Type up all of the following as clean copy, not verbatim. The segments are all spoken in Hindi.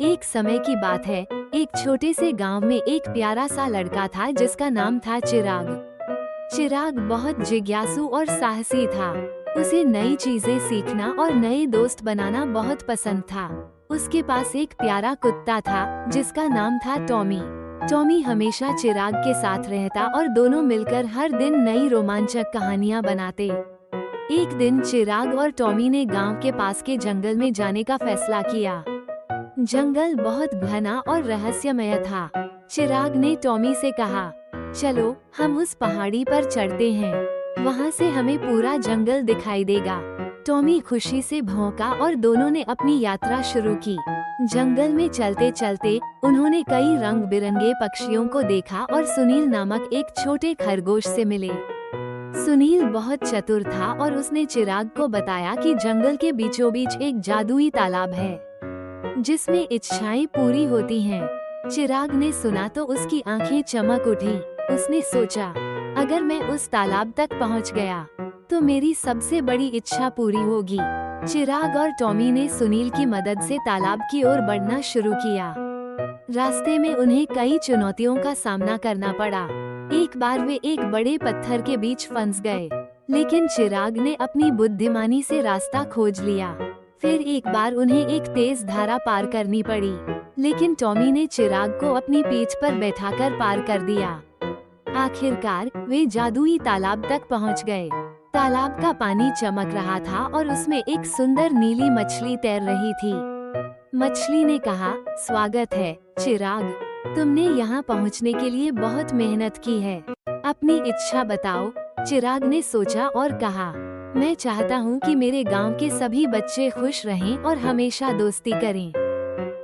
एक समय की बात है, एक छोटे से गांव में एक प्यारा सा लड़का था जिसका नाम था चिराग। चिराग बहुत जिज्ञासु और साहसी था। उसे नई चीजें सीखना और नए दोस्त बनाना बहुत पसंद था। उसके पास एक प्यारा कुत्ता था जिसका नाम था टॉमी। टॉमी हमेशा चिराग के साथ रहता और दोनों मिलकर हर दिन नई रोमांचक कहानियां बनाते। एक दिन चिराग और टॉमी ने गांव के पास के जंगल में जाने का फैसला किया। जंगल बहुत घना और रहस्यमय था। चिराग ने टॉमी से कहा, चलो हम उस पहाड़ी पर चढ़ते हैं, वहाँ से हमें पूरा जंगल दिखाई देगा। टॉमी खुशी से भौंका और दोनों ने अपनी यात्रा शुरू की। जंगल में चलते चलते उन्होंने कई रंग बिरंगे पक्षियों को देखा और सुनील नामक एक छोटे खरगोश से मिले। सुनील बहुत चतुर था और उसने चिराग को बताया कि जंगल के बीचों बीच एक जादुई तालाब है जिसमें इच्छाएं पूरी होती हैं। चिराग ने सुना तो उसकी आंखें चमक उठी। उसने सोचा, अगर मैं उस तालाब तक पहुंच गया तो मेरी सबसे बड़ी इच्छा पूरी होगी। चिराग और टॉमी ने सुनील की मदद से तालाब की ओर बढ़ना शुरू किया। रास्ते में उन्हें कई चुनौतियों का सामना करना पड़ा। एक बार वे एक बड़े पत्थर के बीच फंस गए, लेकिन चिराग ने अपनी बुद्धिमानी से रास्ता खोज लिया। फिर एक बार उन्हें एक तेज धारा पार करनी पड़ी, लेकिन टॉमी ने चिराग को अपनी पीठ पर बैठाकर पार कर दिया। आखिरकार वे जादुई तालाब तक पहुंच गए। तालाब का पानी चमक रहा था और उसमें एक सुंदर नीली मछली तैर रही थी। मछली ने कहा, स्वागत है चिराग, तुमने यहाँ पहुँचने के लिए बहुत मेहनत की है। अपनी इच्छा बताओ। चिराग ने सोचा और कहा, मैं चाहता हूँ कि मेरे गांव के सभी बच्चे खुश रहें और हमेशा दोस्ती करें।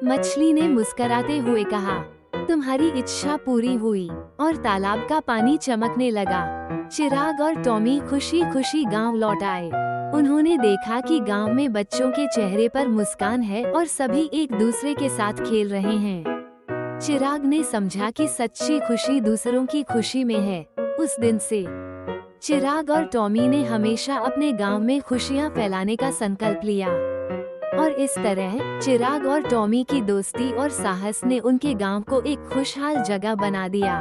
मछली ने मुस्कुराते हुए कहा, तुम्हारी इच्छा पूरी हुई और तालाब का पानी चमकने लगा। चिराग और टॉमी खुशी खुशी गांव लौट आए। उन्होंने देखा कि गांव में बच्चों के चेहरे पर मुस्कान है और सभी एक दूसरे के साथ खेल रहे हैं। चिराग ने समझा कि सच्ची खुशी दूसरों की खुशी में है। उस दिन से चिराग और टॉमी ने हमेशा अपने गांव में खुशियां फैलाने का संकल्प लिया और इस तरह चिराग और टॉमी की दोस्ती और साहस ने उनके गांव को एक खुशहाल जगह बना दिया।